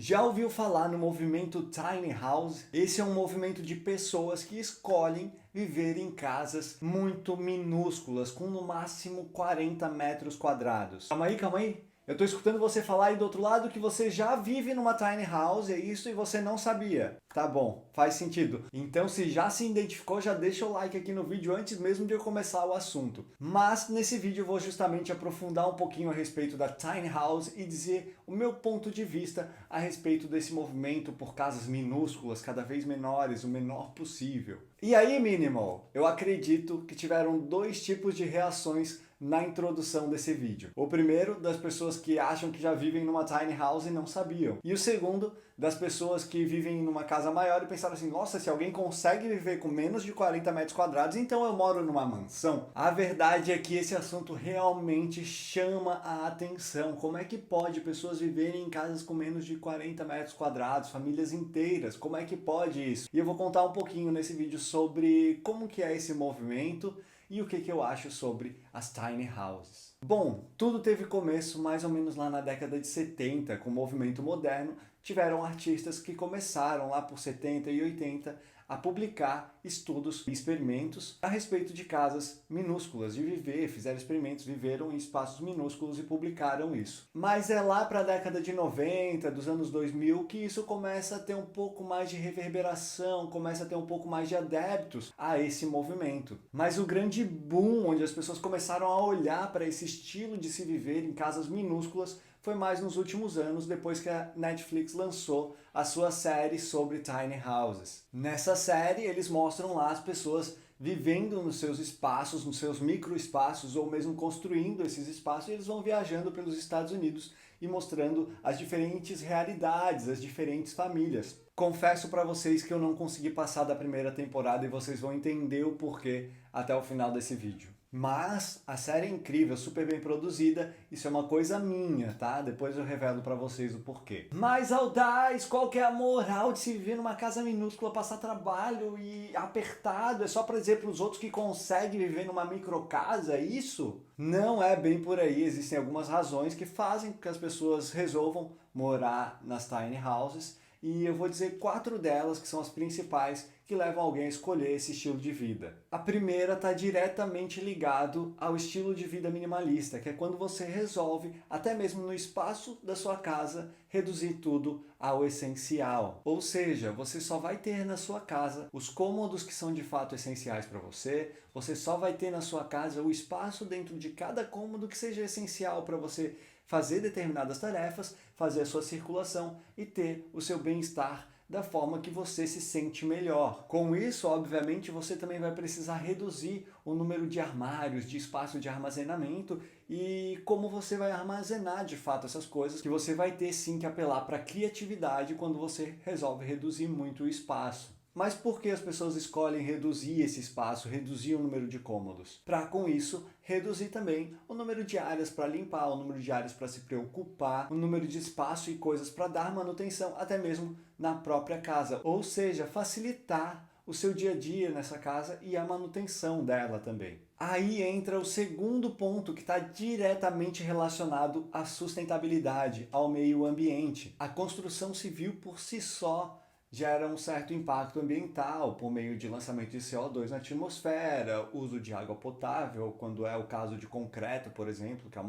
Já ouviu falar no movimento Tiny House? Esse é um movimento de pessoas que escolhem viver em casas muito minúsculas, com no máximo 40 metros quadrados. Calma aí, calma aí. Eu tô escutando você falar aí do outro lado que você já vive numa tiny house, é isso, e você não sabia. Tá bom, faz sentido. Então, se já se identificou, já deixa o like aqui no vídeo antes mesmo de eu começar o assunto. Mas nesse vídeo eu vou justamente aprofundar um pouquinho a respeito da tiny house e dizer o meu ponto de vista a respeito desse movimento por casas minúsculas, cada vez menores, o menor possível. E aí, Minimal, eu acredito que tiveram dois tipos de reações na introdução desse vídeo. O primeiro, das pessoas que acham que já vivem numa tiny house e não sabiam. E o segundo, das pessoas que vivem numa casa maior e pensaram assim, nossa, se alguém consegue viver com menos de 40 metros quadrados, então eu moro numa mansão. A verdade é que esse assunto realmente chama a atenção. Como é que pode pessoas viverem em casas com menos de 40 metros quadrados, famílias inteiras? Como é que pode isso? E eu vou contar um pouquinho nesse vídeo sobre como que é esse movimento e o que eu acho sobre as tiny houses. Bom, tudo teve começo mais ou menos lá na década de 70, com o movimento moderno. Tiveram artistas que começaram lá por 70 e 80 a publicar estudos e experimentos a respeito de casas minúsculas, de viver, fizeram experimentos, viveram em espaços minúsculos e publicaram isso. Mas é lá para a década de 90, dos anos 2000, que isso começa a ter um pouco mais de reverberação, começa a ter um pouco mais de adeptos a esse movimento. Mas o grande boom, onde as pessoas começaram a olhar para esse estilo de se viver em casas minúsculas, foi mais nos últimos anos, depois que a Netflix lançou a sua série sobre tiny houses. Nessa série, eles mostram lá as pessoas vivendo nos seus espaços, nos seus microespaços, ou mesmo construindo esses espaços, e eles vão viajando pelos Estados Unidos e mostrando as diferentes realidades, as diferentes famílias. Confesso para vocês que eu não consegui passar da primeira temporada e vocês vão entender o porquê até o final desse vídeo. Mas a série é incrível, super bem produzida, isso é uma coisa minha, tá? Depois eu revelo pra vocês o porquê. Mas Aldaz, qual que é a moral de se viver numa casa minúscula, passar trabalho e apertado? É só pra dizer pros outros que consegue viver numa microcasa, é isso? Não é bem por aí, existem algumas razões que fazem com que as pessoas resolvam morar nas tiny houses. E eu vou dizer 4 delas que são as principais que levam alguém a escolher esse estilo de vida. A primeira está diretamente ligado ao estilo de vida minimalista, que é quando você resolve, até mesmo no espaço da sua casa, reduzir tudo ao essencial. Ou seja, você só vai ter na sua casa os cômodos que são de fato essenciais para você só vai ter na sua casa o espaço dentro de cada cômodo que seja essencial para você fazer determinadas tarefas, fazer a sua circulação e ter o seu bem-estar da forma que você se sente melhor. Com isso, obviamente, você também vai precisar reduzir o número de armários, de espaço de armazenamento e como você vai armazenar de fato essas coisas, que você vai ter sim que apelar para a criatividade quando você resolve reduzir muito o espaço. Mas por que as pessoas escolhem reduzir esse espaço, reduzir o número de cômodos? Para, com isso, reduzir também o número de áreas para limpar, o número de áreas para se preocupar, o número de espaço e coisas para dar manutenção, até mesmo na própria casa. Ou seja, facilitar o seu dia a dia nessa casa e a manutenção dela também. Aí entra o segundo ponto que está diretamente relacionado à sustentabilidade, ao meio ambiente. A construção civil por si só gera um certo impacto ambiental por meio de lançamento de CO2 na atmosfera, uso de água potável, quando é o caso de concreto, por exemplo, que é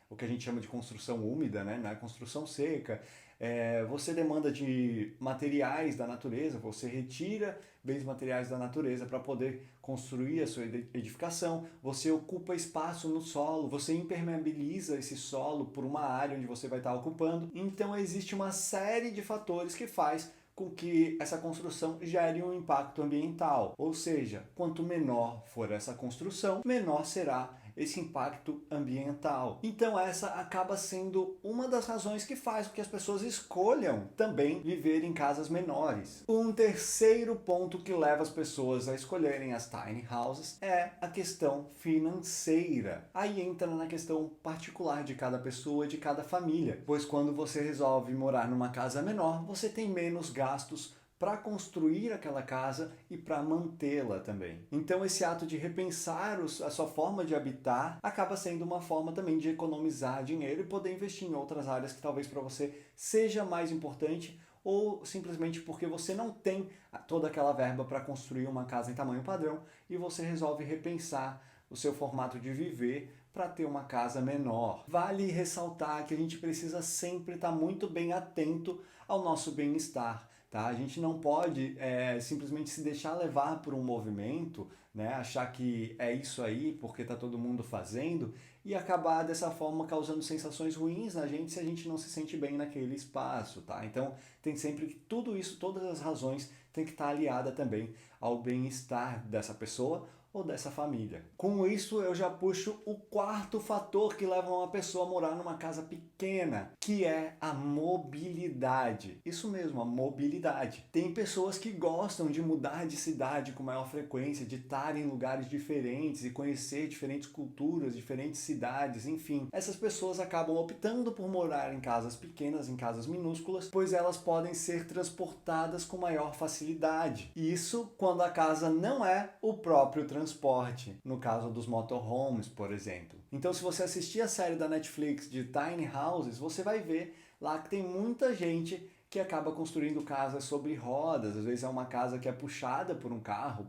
o que a gente chama de construção úmida, né? Não é construção seca. Você demanda de materiais da natureza, você retira bens materiais da natureza para poder construir a sua edificação, você ocupa espaço no solo, você impermeabiliza esse solo por uma área onde você vai estar ocupando. Então existe uma série de fatores que faz com que essa construção gere um impacto ambiental. Ou seja, quanto menor for essa construção, menor será esse impacto ambiental. Então essa acaba sendo uma das razões que faz com que as pessoas escolham também viver em casas menores. Um terceiro ponto que leva as pessoas a escolherem as tiny houses é a questão financeira. Aí entra na questão particular de cada pessoa, de cada família, pois quando você resolve morar numa casa menor, você tem menos gastos para construir aquela casa e para mantê-la também. Então esse ato de repensar a sua forma de habitar acaba sendo uma forma também de economizar dinheiro e poder investir em outras áreas que talvez para você seja mais importante, ou simplesmente porque você não tem toda aquela verba para construir uma casa em tamanho padrão e você resolve repensar o seu formato de viver para ter uma casa menor. Vale ressaltar que a gente precisa sempre estar muito bem atento ao nosso bem-estar. Tá? A gente não pode simplesmente se deixar levar por um movimento, né? Achar que é isso aí porque está todo mundo fazendo e acabar dessa forma causando sensações ruins na gente se a gente não se sente bem naquele espaço. Tá? Então tem sempre que tudo isso, todas as razões tem que estar aliada também ao bem-estar dessa pessoa ou dessa família. Com isso, eu já puxo o quarto fator que leva uma pessoa a morar numa casa pequena, que é a mobilidade. Isso mesmo, a mobilidade. Tem pessoas que gostam de mudar de cidade com maior frequência, de estar em lugares diferentes e conhecer diferentes culturas, diferentes cidades, enfim. Essas pessoas acabam optando por morar em casas pequenas, em casas minúsculas, pois elas podem ser transportadas com maior facilidade. Isso quando a casa não é o próprio transporte, no caso dos motorhomes, por exemplo. Então, se você assistir a série da Netflix de Tiny Houses, você vai ver lá que tem muita gente que acaba construindo casas sobre rodas. Às vezes é uma casa que é puxada por um carro,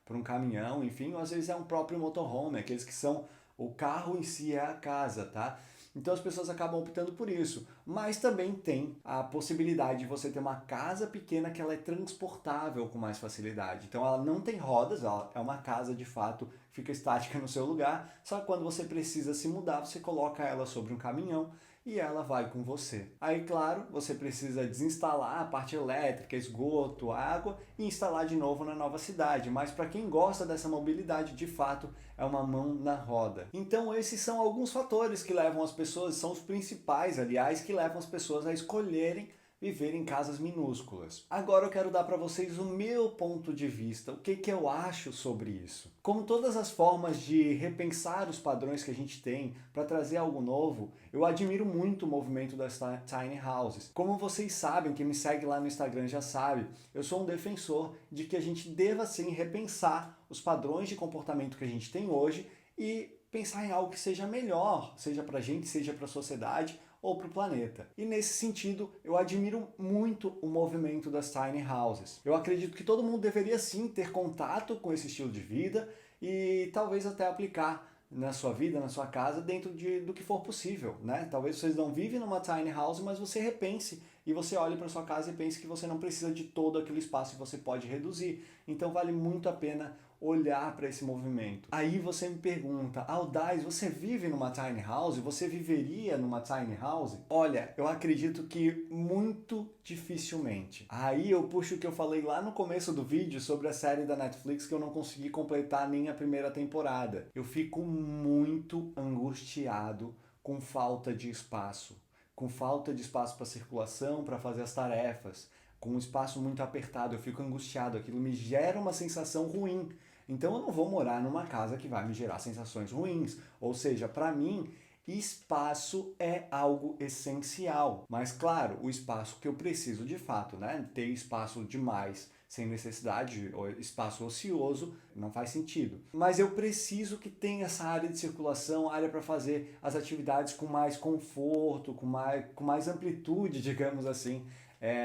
por um caminhão, enfim, ou às vezes é um próprio motorhome, aqueles que são o carro em si é a casa, tá? Então as pessoas acabam optando por isso, mas também tem a possibilidade de você ter uma casa pequena que ela é transportável com mais facilidade. Então ela não tem rodas, ela é uma casa de fato, fica estática no seu lugar, só que quando você precisa se mudar, você coloca ela sobre um caminhão e ela vai com você. Aí, claro, você precisa desinstalar a parte elétrica, esgoto, água e instalar de novo na nova cidade. Mas para quem gosta dessa mobilidade, de fato, é uma mão na roda. Então, esses são alguns fatores que levam as pessoas, são os principais, aliás, que levam as pessoas a escolherem viver em casas minúsculas. Agora eu quero dar para vocês o meu ponto de vista, o que eu acho sobre isso. Como todas as formas de repensar os padrões que a gente tem para trazer algo novo, eu admiro muito o movimento das Tiny Houses. Como vocês sabem, quem me segue lá no Instagram já sabe, eu sou um defensor de que a gente deva sim repensar os padrões de comportamento que a gente tem hoje e pensar em algo que seja melhor, seja para a gente, seja para a sociedade, ou para o planeta. E nesse sentido, eu admiro muito o movimento das Tiny Houses. Eu acredito que todo mundo deveria sim ter contato com esse estilo de vida e talvez até aplicar na sua vida, na sua casa, dentro do que for possível, né? Talvez vocês não vivem numa tiny house, mas você repense e você olhe para sua casa e pense que você não precisa de todo aquele espaço e você pode reduzir. Então vale muito a pena olhar para esse movimento. Aí você me pergunta, Aldaz, você vive numa tiny house? Você viveria numa tiny house? Olha, eu acredito que muito dificilmente. Aí eu puxo o que eu falei lá no começo do vídeo sobre a série da Netflix que eu não consegui completar nem a primeira temporada. Eu fico muito angustiado com falta de espaço. Com falta de espaço para circulação, para fazer as tarefas. Com um espaço muito apertado, eu fico angustiado. Aquilo me gera uma sensação ruim. Então eu não vou morar numa casa que vai me gerar sensações ruins. Ou seja, para mim, espaço é algo essencial. Mas claro, o espaço que eu preciso de fato, né? Ter espaço demais sem necessidade, ou espaço ocioso, não faz sentido. Mas eu preciso que tenha essa área de circulação, área para fazer as atividades com mais conforto, com mais amplitude, digamos assim.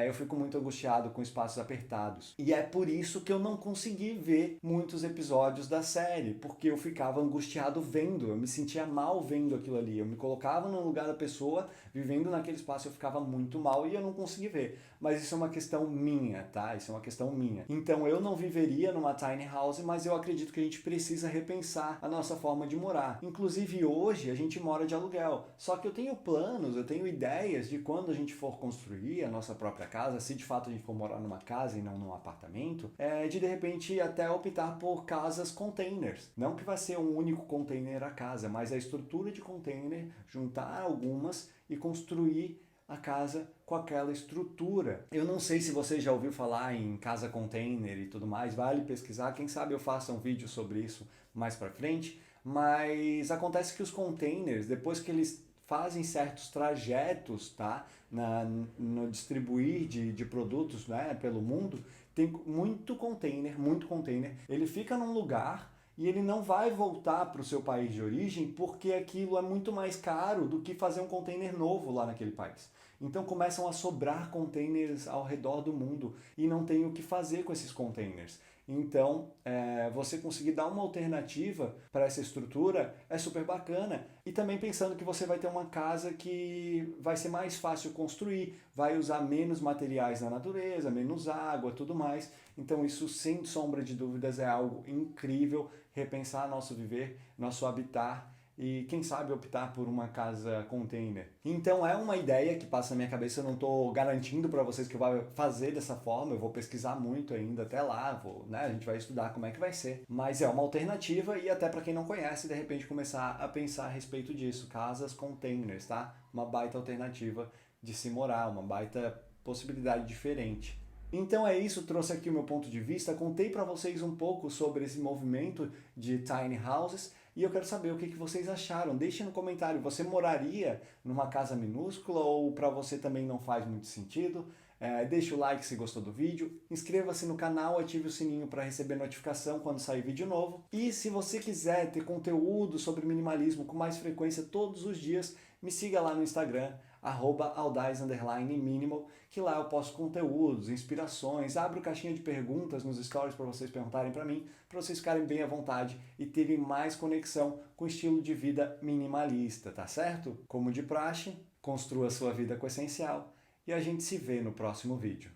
Eu fico muito angustiado com espaços apertados. E é por isso que eu não consegui ver muitos episódios da série, porque eu ficava angustiado vendo, eu me sentia mal vendo aquilo ali. Eu me colocava no lugar da pessoa, vivendo naquele espaço, eu ficava muito mal e eu não consegui ver. Mas isso é uma questão minha, tá? Isso é uma questão minha. Então eu não viveria numa tiny house, mas eu acredito que a gente precisa repensar a nossa forma de morar. Inclusive hoje a gente mora de aluguel, só que eu tenho planos, eu tenho ideias de quando a gente for construir a nossa própria casa, se de fato a gente for morar numa casa e não num apartamento, de repente até optar por casas containers. Não que vai ser um único container a casa, mas a estrutura de container, juntar algumas e construir a casa com aquela estrutura. Eu não sei se você já ouviu falar em casa container e tudo mais, vale pesquisar, quem sabe eu faça um vídeo sobre isso mais pra frente, mas acontece que os containers, depois que eles fazem certos trajetos, tá? No distribuir de produtos, né, pelo mundo, tem muito container. Ele fica num lugar e ele não vai voltar para o seu país de origem porque aquilo é muito mais caro do que fazer um container novo lá naquele país. Então começam a sobrar containers ao redor do mundo e não tem o que fazer com esses containers. Então, você conseguir dar uma alternativa para essa estrutura é super bacana. E também pensando que você vai ter uma casa que vai ser mais fácil construir, vai usar menos materiais na natureza, menos água, tudo mais. Então isso, sem sombra de dúvidas, é algo incrível, repensar nosso viver, nosso habitat e quem sabe optar por uma casa container. Então é uma ideia que passa na minha cabeça, eu não estou garantindo para vocês que eu vou fazer dessa forma, eu vou pesquisar muito ainda até lá, né, a gente vai estudar como é que vai ser, mas é uma alternativa e até para quem não conhece, de repente começar a pensar a respeito disso, casas containers, tá? Uma baita alternativa de se morar, uma baita possibilidade diferente. Então é isso, trouxe aqui o meu ponto de vista, contei para vocês um pouco sobre esse movimento de tiny houses e eu quero saber o que vocês acharam. Deixe no comentário, você moraria numa casa minúscula ou para você também não faz muito sentido? Deixe o like se gostou do vídeo, inscreva-se no canal, ative o sininho para receber notificação quando sair vídeo novo. E se você quiser ter conteúdo sobre minimalismo com mais frequência todos os dias, me siga lá no Instagram, @aldaz_minimal, que lá eu posto conteúdos, inspirações, abro caixinha de perguntas nos stories para vocês perguntarem para mim, para vocês ficarem bem à vontade e terem mais conexão com o estilo de vida minimalista, tá certo? Como de praxe, construa sua vida com o essencial e a gente se vê no próximo vídeo.